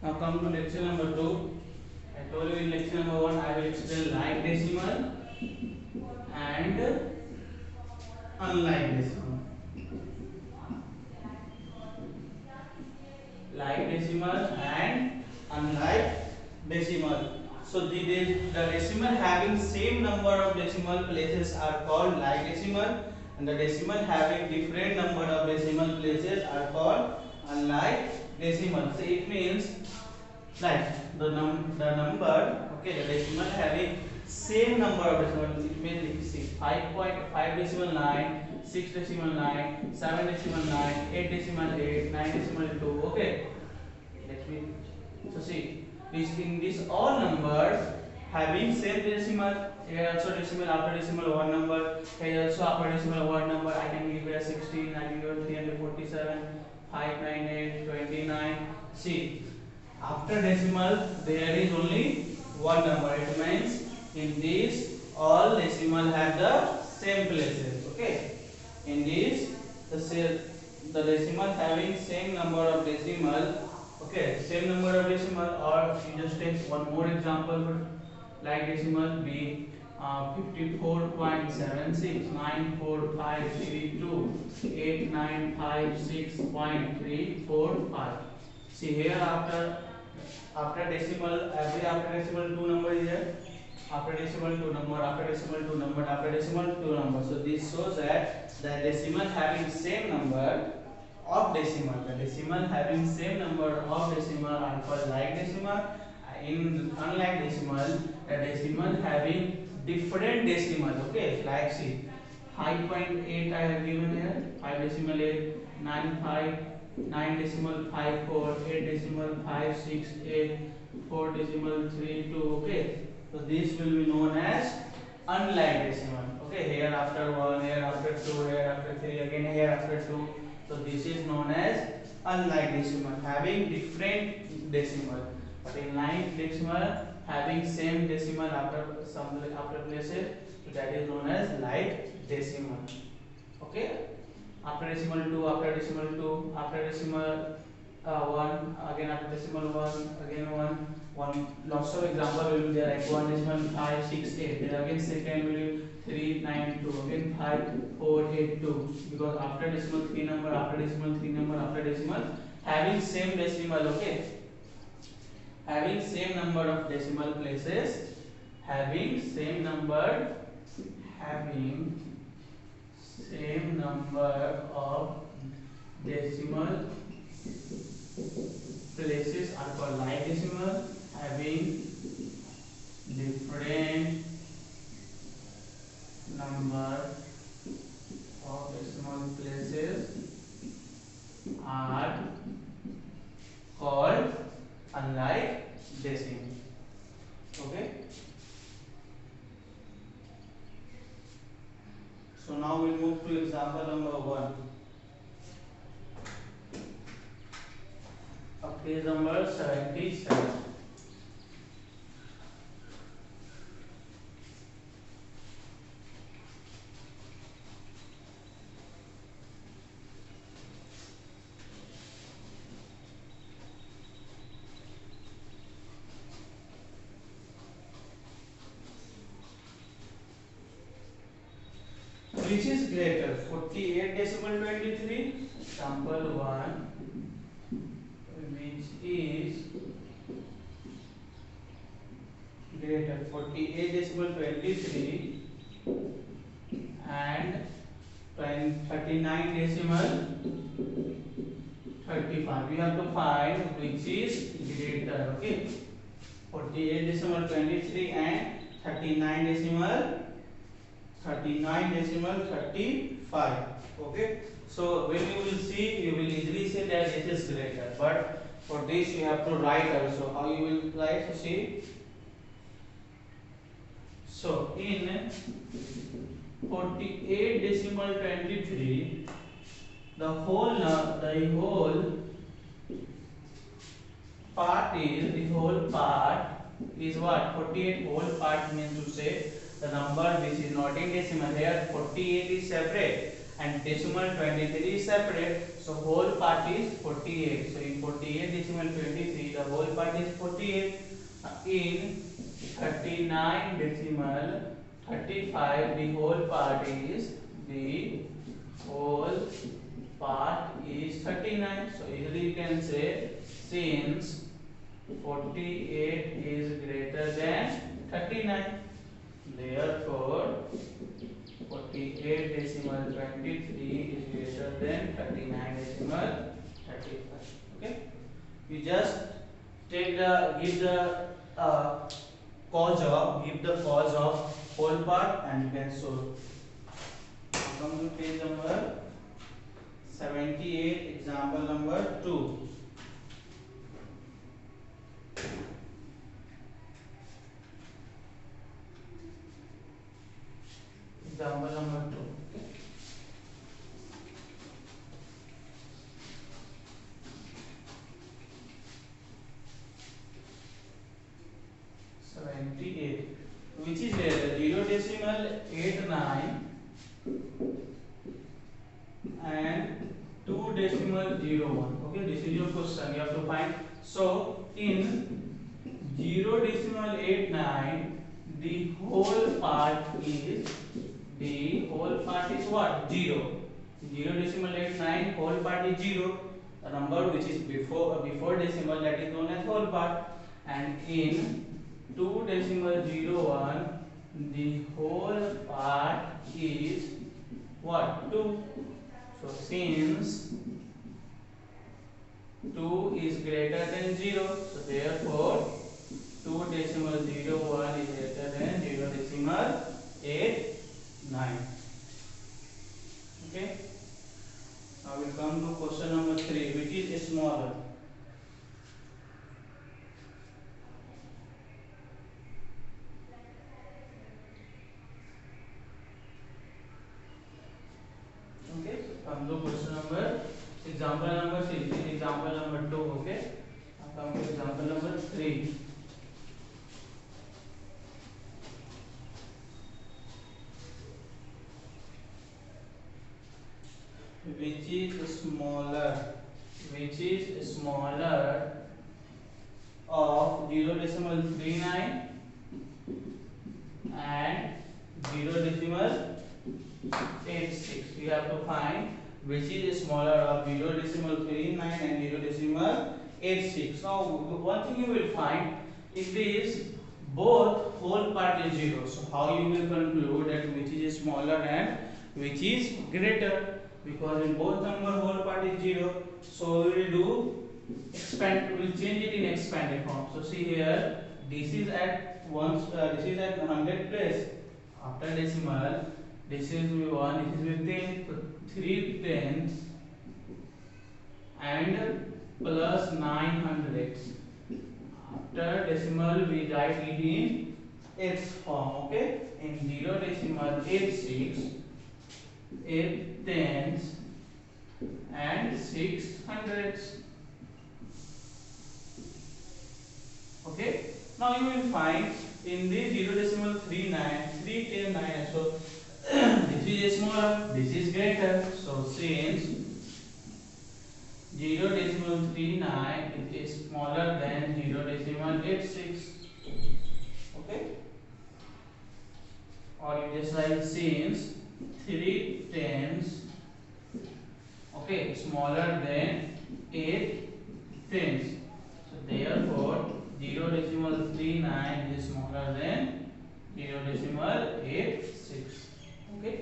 Now come to lecture number 2. I told you in lecture number 1 I will explain like decimal and unlike decimal. Like decimal and unlike decimal. So the decimal having same number of decimal places are called like decimal, and the decimal having different number of decimal places are called unlike decimal. So it means like the number, okay, the decimal having same number of decimal, it means see 5.5 decimal 9, 6 decimal 9, 7 decimal 9, 8 decimal 8, 9 decimal 2. Okay, let me, so see this in this all numbers having same decimal. Here also decimal, after decimal one number, here also after decimal one number. I can give a 16, I can give a 347, 598, 29. See, after decimal there is only one number. It means in this all decimal have the same places. Okay, in this the decimal having same number of decimal. Okay, same number of decimal, or you just take one more example for like decimal be 54.76 8956.345. See here after decimal, every after decimal two number is there. After decimal two number, after decimal two number, after decimal two number. So this shows that the decimal having same number of decimal. The decimal having same number of decimal are called like decimal. In unlike decimal, the decimal having different decimal. Okay, like see 5.8 I have given here, 5 decimal 8, 9.5, 9 decimal 5.4, 8 decimal 5.68, 4 decimal 3.2. Okay, so this will be known as unlike decimal. Okay, here after 1, here after 2, here after 3, again here after 2. So this is known as unlike decimal, having different decimal. But in like decimal having same decimal after some after places, so that is known as like decimal. Okay, after decimal 2, after decimal 2, after decimal 1, again after decimal 1, again 1. Lots of example will be there, like 1 decimal 5 6 8. Then again second will be 3 9 2, again 5 4 8 2. Because after decimal 3 number, after decimal 3 number, after decimal having same decimal. Okay, having same number of decimal places, having same number, having same number of decimal places are called like decimal. Having different number of decimal places are called unlike decimal. Okay, so now we'll move to example number 1 of page number 77. Which is greater, 48 decimal 23? Example 1, which is greater 48 decimal 23 and 39 decimal 35. We have to find which is greater. Okay, 48 decimal 23 and 39 decimal 35. Okay, so when you will see, you will easily say that it is greater, but for this you have to write also. How you will write? So see, so in 48 decimal 23, the whole part is what? 48 whole part means to say the number which is not in decimal. Here 48 is separate and decimal 23 is separate. So whole part is 48. So in 48 decimal 23, the whole part is 48. In 39 decimal 35, the whole part is 39. So easily you can say, since 48 is greater than 39, therefore 48 decimal 23 is greater than 39 decimal 35. Okay, you just give the give the cause of whole part and you can solve. Come to page number 78, example number 2. Example number 2. Okay. 78, which is 0 decimal 89 and 2 decimal 01. Okay, this is your question. You have to find. So in 0 decimal 89, the whole part is what? 0. 0 decimal 89, whole part is 0. The number which is before decimal, that is known as whole part. And in 2 decimal 01, the whole part is what? 2. So since 2 is greater than 0, so therefore 2 decimal 01 is greater than 0 decimal 89. Okay. Now we come to question number 3, which is smaller. Okay, so come to question number, example number 6, example number 2. Okay, now come to example number 3. Which is smaller of 0.39 and 0.86. We have to find which is smaller of 0.39 and 0.86. Now one thing you will find, if this both whole part is 0, so how you will conclude that which is smaller and which is greater? Because in both number whole part is 0, so we will do expand. We will change it in expanded form. So see here, this is at 100 place after decimal. This is with 1, this is with 10, so 3 tenths and plus 900. After decimal, we write it in x form. Okay, in 0.86, 8 tenths and 6 hundredths. Okay, now you will find in the 0.39, 3 10 9. So this is smaller, this is greater. So since 0.39, it is smaller than 0.86. Okay, or you just write since 3 tenths, okay, smaller than 8 tenths. So therefore 0.39 is smaller than 0.86. Okay,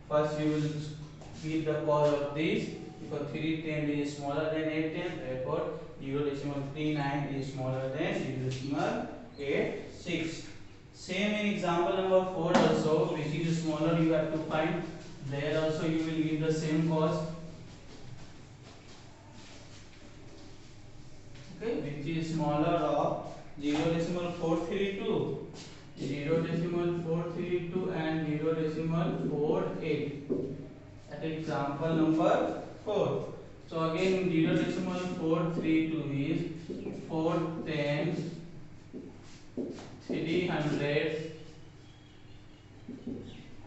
first you will give the cause of this, because 3 tenths is smaller than 8 tenths, therefore 0.39 is smaller than 0.86. Same in example number 4 also, which is smaller, you have to find. There also you will give the same cause. Okay, which is smaller of 0.432, 0.432 and 0.48. That is example number 4. So again 0.432 is 4 tenths, 300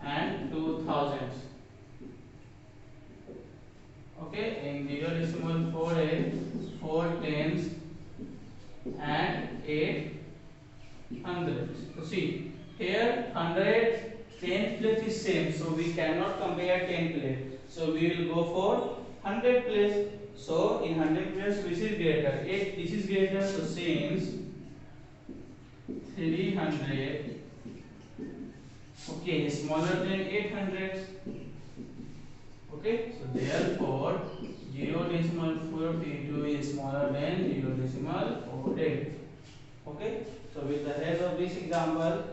and 2 thousandths. Okay, in 0.4 is 4 tens and 8 hundreds. So see, here 100 10 place is same, so we cannot compare 10 place. So we will go for 100 place. So in 100 place, which is greater? 8. This is greater. So since 300, okay, is smaller than 800. Okay, so therefore 0.432 is smaller than 0.48. Okay, so with the help of this example,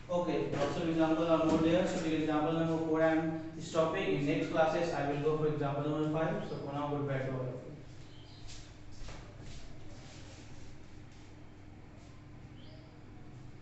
okay, lots of examples are more there. So till example number 4 I am stopping. In next classes I will go for example number 5. So for now, goodbye to all of you.